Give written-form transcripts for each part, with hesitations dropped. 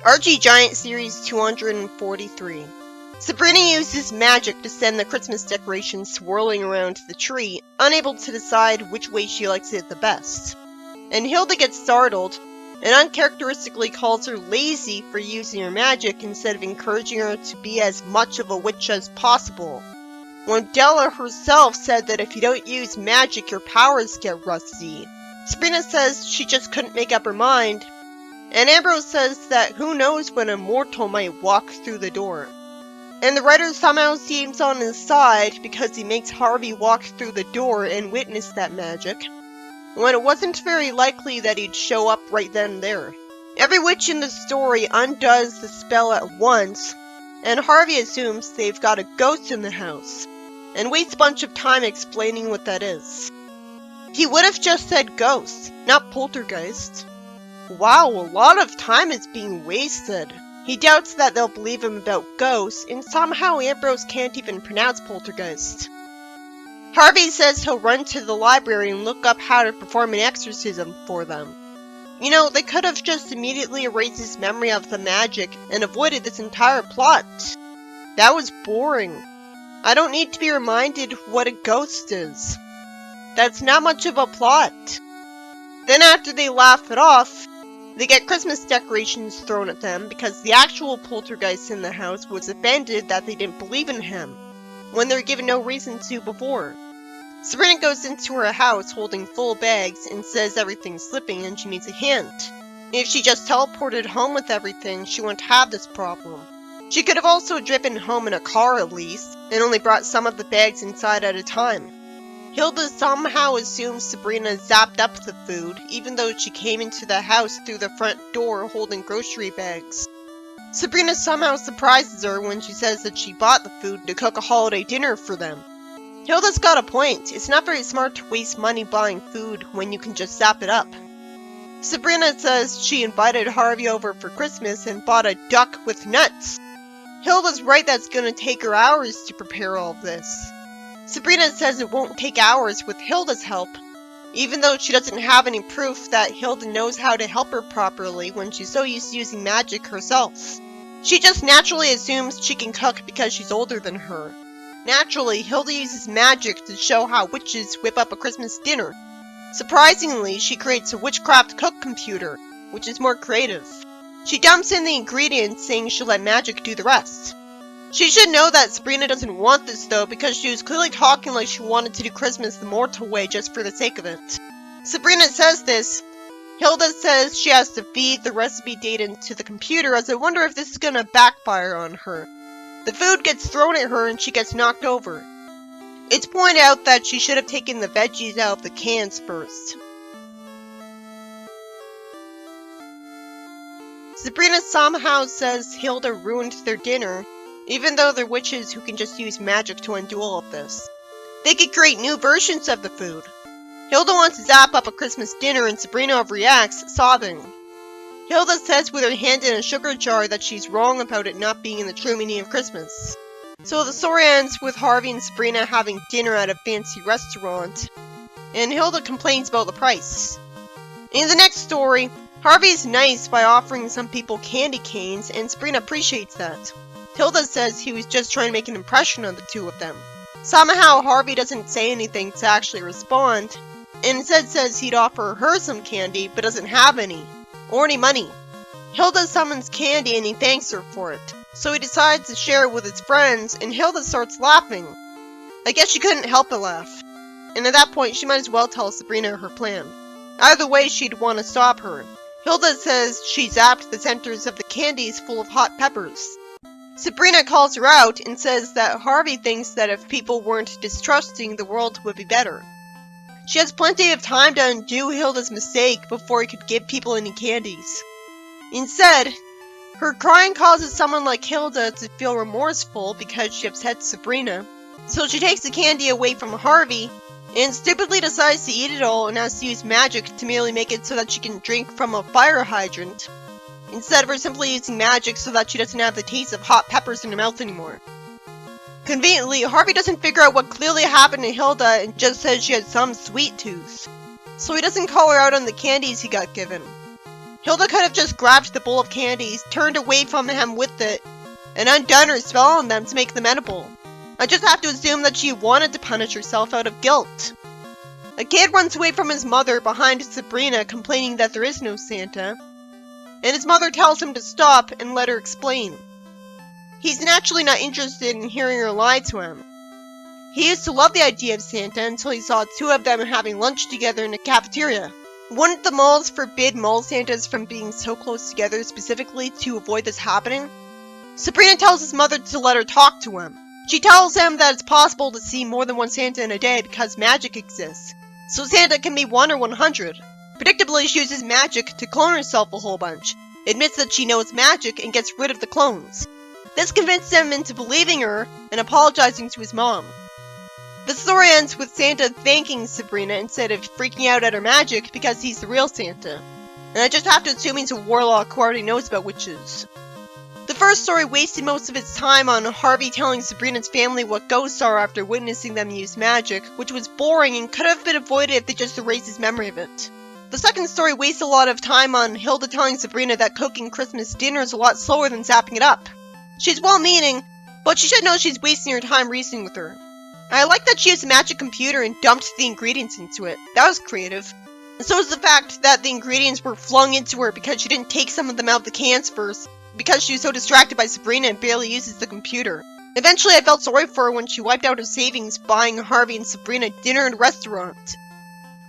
Archie Giant Series 243. Sabrina uses magic to send the Christmas decorations swirling around the tree, unable to decide which way she likes it the best. And Hilda gets startled, and uncharacteristically calls her lazy for using her magic instead of encouraging her to be as much of a witch as possible. When Della herself said that if you don't use magic your powers get rusty. Sabrina says she just couldn't make up her mind, and Ambrose says that who knows when a mortal might walk through the door. And the writer somehow seems on his side because he makes Harvey walk through the door and witness that magic, when it wasn't very likely that he'd show up right then and there. Every witch in the story undoes the spell at once, and Harvey assumes they've got a ghost in the house, and wastes a bunch of time explaining what that is. He would have just said ghost, not poltergeist. Wow, a lot of time is being wasted. He doubts that they'll believe him about ghosts, and somehow Ambrose can't even pronounce poltergeist. Harvey says he'll run to the library and look up how to perform an exorcism for them. You know, they could have just immediately erased his memory of the magic and avoided this entire plot. That was boring. I don't need to be reminded what a ghost is. That's not much of a plot. Then after they laugh it off, they get Christmas decorations thrown at them because the actual poltergeist in the house was offended that they didn't believe in him, when they were given no reason to before. Sabrina goes into her house holding full bags and says everything's slipping and she needs a hand. If she just teleported home with everything, she wouldn't have this problem. She could have also driven home in a car at least, and only brought some of the bags inside at a time. Hilda somehow assumes Sabrina zapped up the food, even though she came into the house through the front door holding grocery bags. Sabrina somehow surprises her when she says that she bought the food to cook a holiday dinner for them. Hilda's got a point. It's not very smart to waste money buying food when you can just zap it up. Sabrina says she invited Harvey over for Christmas and bought a duck with nuts. Hilda's right that's gonna take her hours to prepare all of this. Sabrina says it won't take hours with Hilda's help, even though she doesn't have any proof that Hilda knows how to help her properly when she's so used to using magic herself. She just naturally assumes she can cook because she's older than her. Naturally, Hilda uses magic to show how witches whip up a Christmas dinner. Surprisingly, she creates a witchcraft cook computer, which is more creative. She dumps in the ingredients, saying she'll let magic do the rest. She should know that Sabrina doesn't want this though, because she was clearly talking like she wanted to do Christmas the mortal way just for the sake of it. Sabrina says this. Hilda says she has to feed the recipe data into the computer, as I wonder if this is gonna backfire on her. The food gets thrown at her and she gets knocked over. It's pointed out that she should have taken the veggies out of the cans first. Sabrina somehow says Hilda ruined their dinner, even though they're witches who can just use magic to undo all of this. They could create new versions of the food. Hilda wants to zap up a Christmas dinner and Sabrina overreacts, sobbing. Hilda says with her hand in a sugar jar that she's wrong about it not being in the true meaning of Christmas. So the story ends with Harvey and Sabrina having dinner at a fancy restaurant, and Hilda complains about the price. In the next story, Harvey's nice by offering some people candy canes, and Sabrina appreciates that. Hilda says he was just trying to make an impression on the two of them. Somehow Harvey doesn't say anything to actually respond, and instead says he'd offer her some candy, but doesn't have any, or any money. Hilda summons candy and he thanks her for it, so he decides to share it with his friends, and Hilda starts laughing. I guess she couldn't help but laugh, and at that point she might as well tell Sabrina her plan. Either way, she'd want to stop her. Hilda says she zapped the centers of the candies full of hot peppers. Sabrina calls her out and says that Harvey thinks that if people weren't distrusting, the world would be better. She has plenty of time to undo Hilda's mistake before he could give people any candies. Instead, her crying causes someone like Hilda to feel remorseful because she upset Sabrina, so she takes the candy away from Harvey and stupidly decides to eat it all and has to use magic to merely make it so that she can drink from a fire hydrant, instead of her simply using magic so that she doesn't have the taste of hot peppers in her mouth anymore. Conveniently, Harvey doesn't figure out what clearly happened to Hilda and just says she had some sweet tooth, so he doesn't call her out on the candies he got given. Hilda could have just grabbed the bowl of candies, turned away from him with it, and undone her spell on them to make them edible. I just have to assume that she wanted to punish herself out of guilt. A kid runs away from his mother behind Sabrina, complaining that there is no Santa, and his mother tells him to stop and let her explain. He's naturally not interested in hearing her lie to him. He used to love the idea of Santa until he saw two of them having lunch together in a cafeteria. Wouldn't the malls forbid mall Santas from being so close together specifically to avoid this happening? Sabrina tells his mother to let her talk to him. She tells him that it's possible to see more than one Santa in a day because magic exists, so Santa can be 1 or 100. Predictably, she uses magic to clone herself a whole bunch, admits that she knows magic, and gets rid of the clones. This convinced him into believing her and apologizing to his mom. The story ends with Santa thanking Sabrina instead of freaking out at her magic because he's the real Santa. And I just have to assume he's a warlock who already knows about witches. The first story wasted most of its time on Harvey telling Sabrina's family what ghosts are after witnessing them use magic, which was boring and could have been avoided if they just erased his memory of it. The second story wasted a lot of time on Hilda telling Sabrina that cooking Christmas dinner is a lot slower than zapping it up. She's well-meaning, but she should know she's wasting her time reasoning with her. I like that she used a magic computer and dumped the ingredients into it. That was creative. And so is the fact that the ingredients were flung into her because she didn't take some of them out of the cans first, because she was so distracted by Sabrina and barely uses the computer. Eventually I felt sorry for her when she wiped out her savings buying Harvey and Sabrina dinner at a restaurant,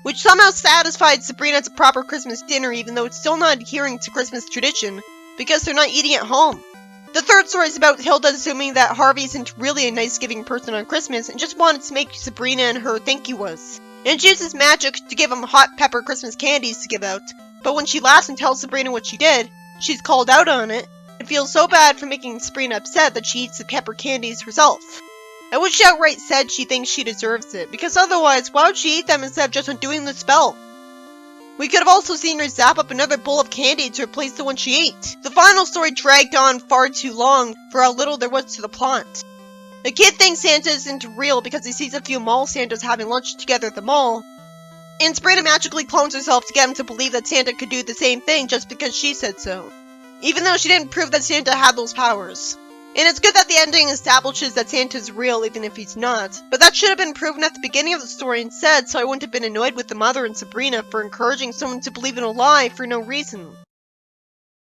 which somehow satisfied Sabrina as a proper Christmas dinner even though it's still not adhering to Christmas tradition, because they're not eating at home. The third story is about Hilda assuming that Harvey isn't really a nice giving person on Christmas and just wanted to make Sabrina and her think he was. And she uses magic to give him hot pepper Christmas candies to give out, but when she laughs and tells Sabrina what she did, she's called out on it, and feels so bad for making Sabrina upset that she eats the pepper candies herself. I wish she outright said she thinks she deserves it, because otherwise, why would she eat them instead of just undoing the spell? We could have also seen her zap up another bowl of candy to replace the one she ate. The final story dragged on far too long for how little there was to the plot. A kid thinks Santa isn't real because he sees a few mall Santas having lunch together at the mall, and Sabrina magically clones herself to get him to believe that Santa could do the same thing just because she said so, even though she didn't prove that Santa had those powers. And it's good that the ending establishes that Santa's real even if he's not, but that should have been proven at the beginning of the story instead, so I wouldn't have been annoyed with the mother and Sabrina for encouraging someone to believe in a lie for no reason.